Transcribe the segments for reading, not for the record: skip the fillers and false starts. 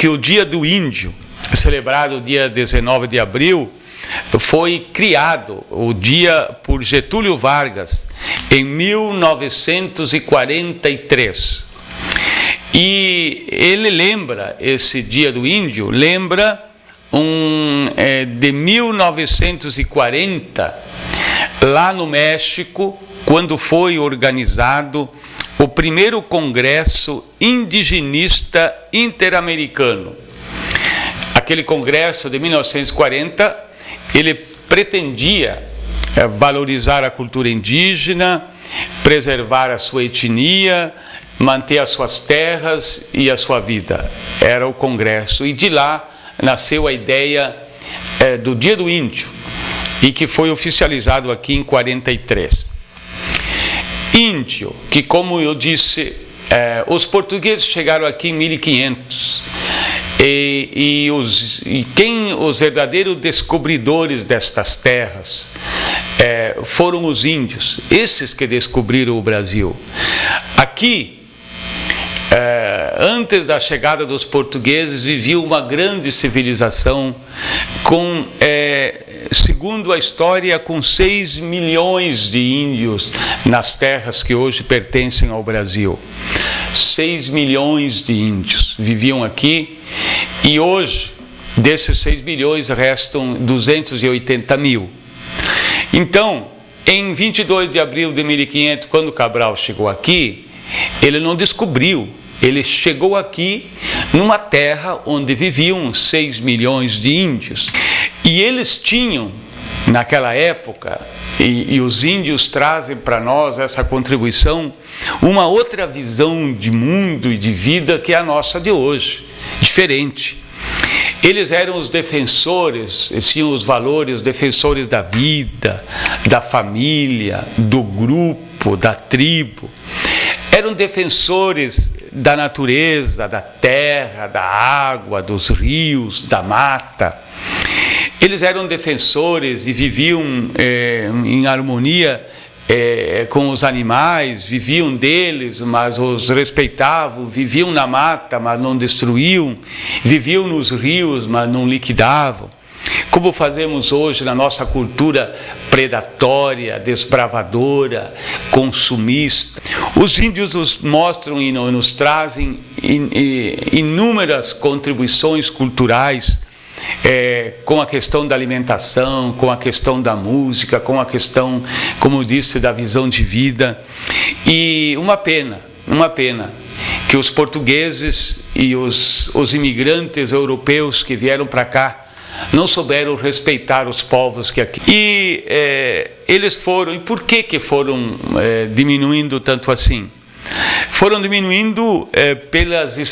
que o Dia do Índio, celebrado dia 19 de abril, foi criado o dia por Getúlio Vargas em 1943. E ele lembra, esse Dia do Índio, lembra de 1940, lá no México, quando foi organizado o primeiro Congresso Indigenista Interamericano. Aquele congresso de 1940, ele pretendia valorizar a cultura indígena, preservar a sua etnia, manter as suas terras e a sua vida. Era o congresso. E de lá nasceu a ideia do Dia do Índio, e que foi oficializado aqui em 43. Índio, que, como eu disse, os portugueses chegaram aqui em 1500. E os verdadeiros descobridores destas terras foram os índios, esses que descobriram o Brasil. Aqui, antes da chegada dos portugueses, vivia uma grande civilização com, segundo a história, com 6 milhões de índios nas terras que hoje pertencem ao Brasil. 6 milhões de índios viviam aqui, e hoje, desses 6 milhões, restam 280 mil. Então, em 22 de abril de 1500, quando Cabral chegou aqui, ele não descobriu, ele chegou aqui numa terra onde viviam 6 milhões de índios. E eles tinham, naquela época, e os índios trazem para nós essa contribuição, uma outra visão de mundo e de vida que é a nossa de hoje, diferente. Eles eram os defensores, eles tinham os valores, os defensores da vida, da família, do grupo, da tribo. Eram defensores da natureza, da terra, da água, dos rios, da mata. Eles eram defensores e viviam em harmonia com os animais, viviam deles, mas os respeitavam, viviam na mata, mas não destruíam, viviam nos rios, mas não liquidavam. Como fazemos hoje na nossa cultura predatória, desbravadora, consumista. Os índios nos mostram e nos trazem inúmeras contribuições culturais, com a questão da alimentação, com a questão da música, com a questão, como eu disse, da visão de vida. E uma pena que os portugueses e os imigrantes europeus que vieram para cá não souberam respeitar os povos que aqui. E eles foram, e por que foram diminuindo tanto assim? Foram diminuindo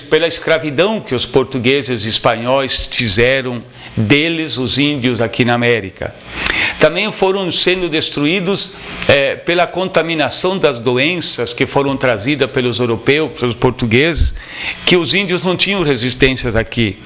pela escravidão que os portugueses e espanhóis fizeram deles, os índios, aqui na América. Também foram sendo destruídos pela contaminação das doenças que foram trazidas pelos europeus, pelos portugueses, que os índios não tinham resistências aqui.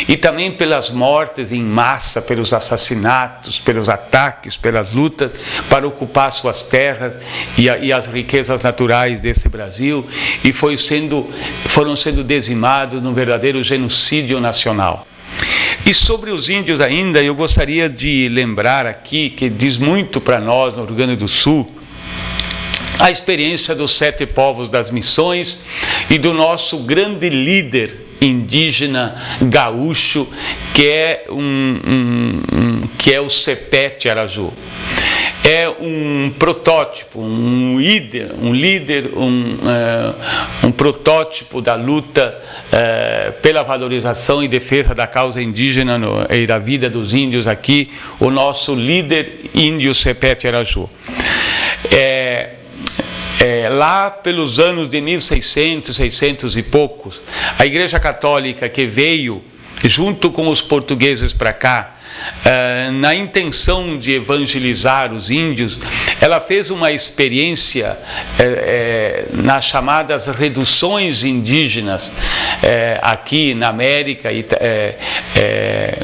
E também pelas mortes em massa, pelos assassinatos, pelos ataques, pelas lutas para ocupar suas terras e as riquezas naturais desse Brasil, e foram sendo dizimados num verdadeiro genocídio nacional. E sobre os índios ainda, eu gostaria de lembrar aqui, que diz muito para nós no Rio Grande do Sul, a experiência dos 7 povos das missões e do nosso grande líder indígena gaúcho, que é o Sepete Araju. É um protótipo, um líder, um protótipo da luta pela valorização e defesa da causa indígena e da vida dos índios aqui, o nosso líder índio Sepete Araju. Lá pelos anos de 1600, 600 e poucos, a Igreja Católica, que veio junto com os portugueses para cá, na intenção de evangelizar os índios, ela fez uma experiência nas chamadas reduções indígenas aqui na América,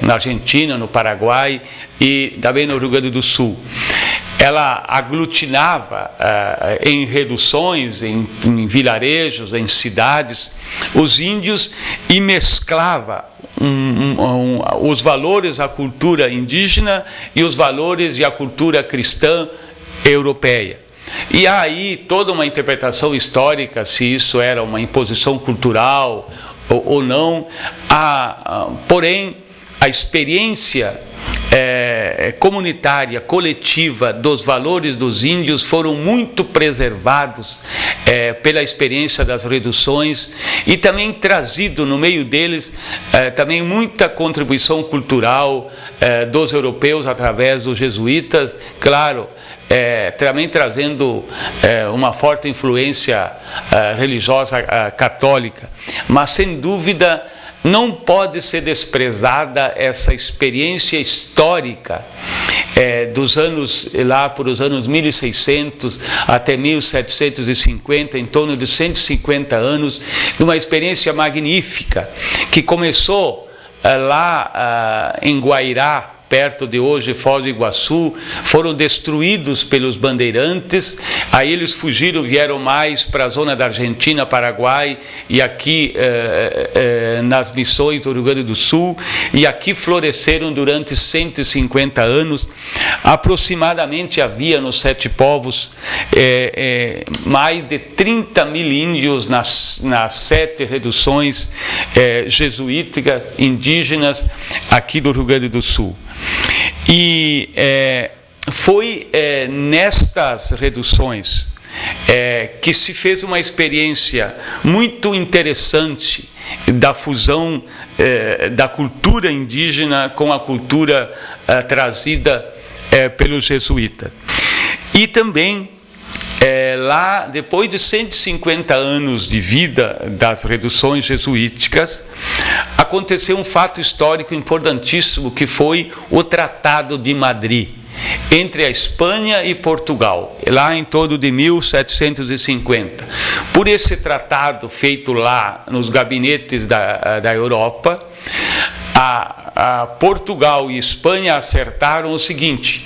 na Argentina, no Paraguai e também no Rio Grande do Sul. ela aglutinava em reduções, em vilarejos, em cidades, os índios e mesclava os valores da cultura indígena e os valores e a cultura cristã europeia. E há aí toda uma interpretação histórica, se isso era uma imposição cultural ou não. Porém, a experiência comunitária, coletiva dos valores dos índios foram muito preservados pela experiência das reduções e também trazido no meio deles também muita contribuição cultural dos europeus através dos jesuítas, claro, também trazendo uma forte influência religiosa católica, mas sem dúvida não pode ser desprezada essa experiência histórica dos anos, lá por os anos 1600 até 1750, em torno de 150 anos, de uma experiência magnífica, que começou lá em Guairá, perto de hoje, Foz do Iguaçu, foram destruídos pelos bandeirantes, aí eles fugiram, vieram mais para a zona da Argentina, Paraguai, e aqui nas missões do Rio Grande do Sul, e aqui floresceram durante 150 anos. Aproximadamente havia nos Sete Povos mais de 30 mil índios nas 7 reduções jesuíticas, indígenas, aqui do Rio Grande do Sul. E foi nestas reduções que se fez uma experiência muito interessante da fusão da cultura indígena com a cultura trazida pelos jesuítas. E também, lá, depois de 150 anos de vida das reduções jesuíticas, aconteceu um fato histórico importantíssimo, que foi o Tratado de Madrid, entre a Espanha e Portugal, lá em torno de 1750. Por esse tratado feito lá nos gabinetes da Europa, a Portugal e Espanha acertaram o seguinte: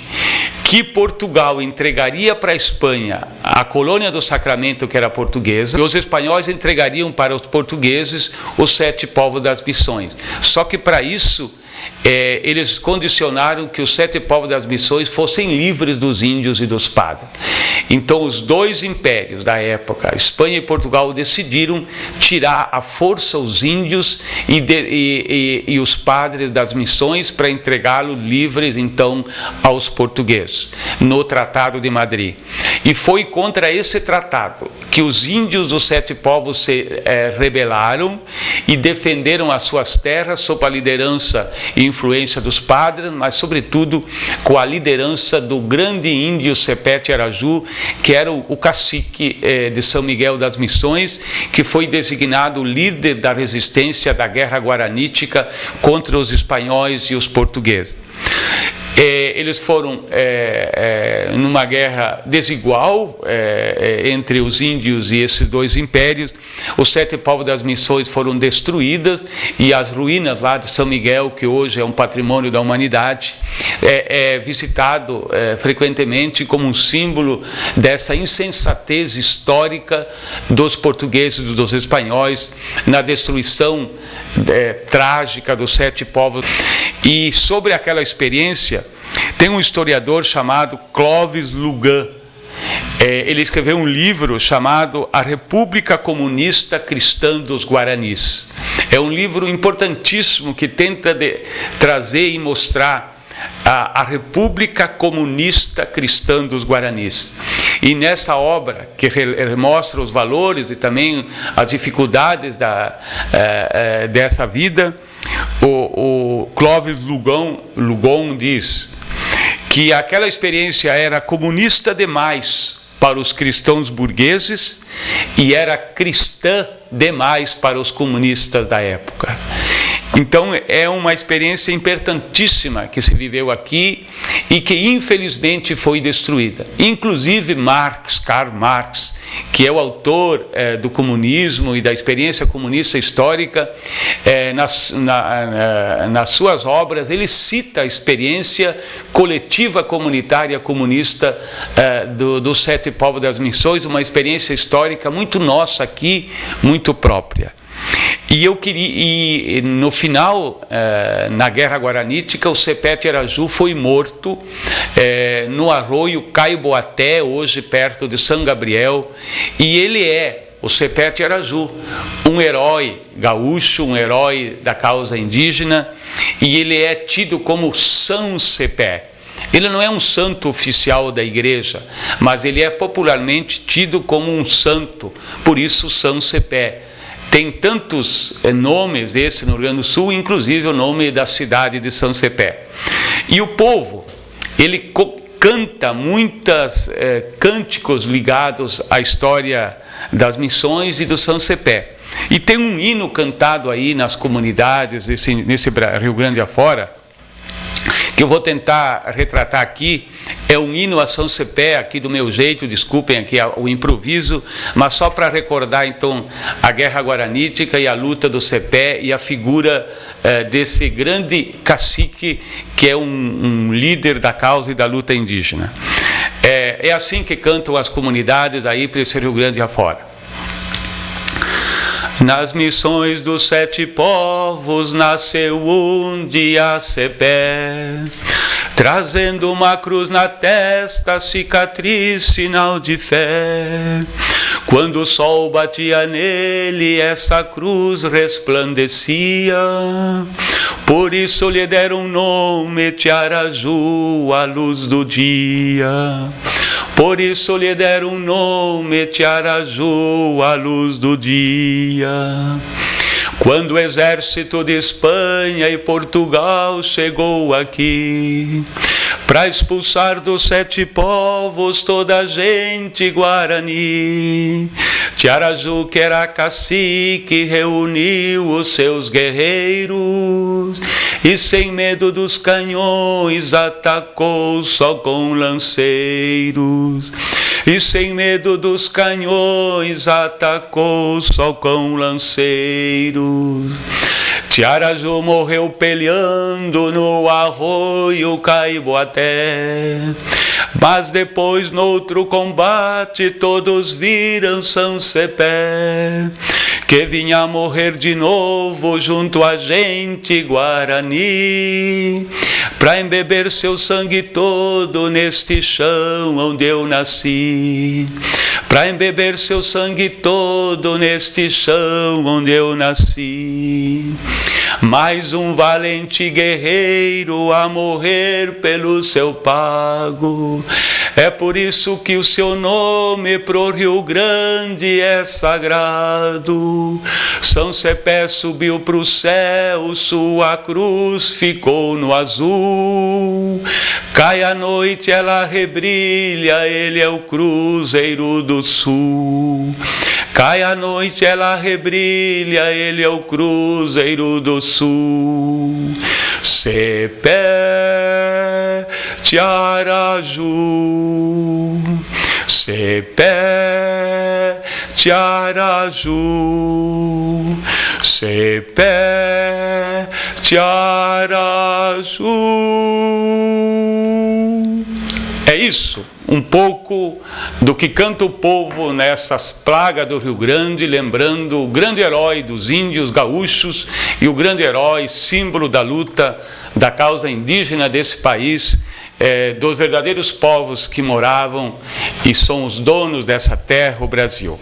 que Portugal entregaria para a Espanha a colônia do Sacramento, que era portuguesa, e os espanhóis entregariam para os portugueses os 7 povos das missões. Só que para isso eles condicionaram que os 7 povos das missões fossem livres dos índios e dos padres. Então os dois impérios da época, Espanha e Portugal, decidiram tirar à força os índios e os padres das missões para entregá-los livres então aos portugueses, no Tratado de Madrid. E foi contra esse tratado que os índios dos 7 povos se rebelaram e defenderam as suas terras sob a liderança e influência dos padres, mas sobretudo com a liderança do grande índio Sepete Araju, que era o cacique de São Miguel das Missões, que foi designado líder da resistência da Guerra Guaranítica contra os espanhóis e os portugueses. Eles foram numa guerra desigual entre os índios e esses dois impérios. Os 7 povos das missões foram destruídas e as ruínas lá de São Miguel, que hoje é um patrimônio da humanidade, é visitado frequentemente como um símbolo dessa insensatez histórica dos portugueses e dos espanhóis na destruição trágica dos 7 povos. E sobre aquela experiência, tem um historiador chamado Clovis Lugan. Ele escreveu um livro chamado A República Comunista Cristã dos Guaranis. É um livro importantíssimo que tenta trazer e mostrar a República Comunista Cristã dos Guaranis. E nessa obra, que mostra os valores e também as dificuldades dessa vida, o Clovis Lugon diz que aquela experiência era comunista demais para os cristãos burgueses e era cristã demais para os comunistas da época. Então é uma experiência importantíssima que se viveu aqui e que infelizmente foi destruída. Inclusive Karl Marx, que é o autor do comunismo e da experiência comunista histórica, nas suas obras ele cita a experiência coletiva comunitária comunista dos 7 povos das missões, uma experiência histórica muito nossa aqui, muito própria. E no final, na Guerra Guaranítica, o Sepete Araju foi morto no arroio Caiboaté, hoje perto de São Gabriel, e ele o Sepete Araju, um herói gaúcho, um herói da causa indígena, e ele é tido como São Sepé. Ele não é um santo oficial da igreja, mas ele é popularmente tido como um santo, por isso São Sepé. Tem tantos nomes esse no Rio Grande do Sul, inclusive o nome da cidade de São Sepé. E o povo, ele canta muitos cânticos ligados à história das missões e do São Sepé. E tem um hino cantado aí nas comunidades, nesse Rio Grande afora, que eu vou tentar retratar aqui. É um hino a São Sepé, aqui do meu jeito, desculpem aqui o improviso, mas só para recordar então a Guerra Guaranítica e a luta do Sepé e a figura desse grande cacique que é um líder da causa e da luta indígena. É assim que cantam as comunidades aí para esse Rio Grande afora. Nas missões dos 7 povos nasceu um dia Sepé, trazendo uma cruz na testa, cicatriz, sinal de fé. Quando o sol batia nele, essa cruz resplandecia. Por isso lhe deram nome Tiaraju, a luz do dia. Por isso lhe deram nome Tiaraju, a luz do dia. Quando o exército de Espanha e Portugal chegou aqui, para expulsar dos 7 povos toda a gente guarani, Tiaraju, que era cacique, reuniu os seus guerreiros e sem medo dos canhões atacou só com lanceiros. E sem medo dos canhões atacou só com lanceiros. Tiaraju morreu peleando no arroio Caiboaté, mas depois noutro combate todos viram São Sepé, que vinha morrer de novo junto a gente guarani, pra embeber seu sangue todo neste chão onde eu nasci. Pra embeber seu sangue todo neste chão onde eu nasci. Mais um valente guerreiro a morrer pelo seu pago. É por isso que o seu nome pro Rio Grande é sagrado. São Sepé subiu pro céu, sua cruz ficou no azul. Cai a noite, ela rebrilha, ele é o Cruzeiro do Sul. Cai a noite, ela rebrilha, ele é o Cruzeiro do Sul. Sepé, Tiaraju, Sepé, Tiaraju, Sepé, Tiaraju. É isso, um pouco do que canta o povo nessas plagas do Rio Grande, lembrando o grande herói dos índios gaúchos e o grande herói, símbolo da luta da causa indígena desse país, dos verdadeiros povos que moravam e são os donos dessa terra, o Brasil.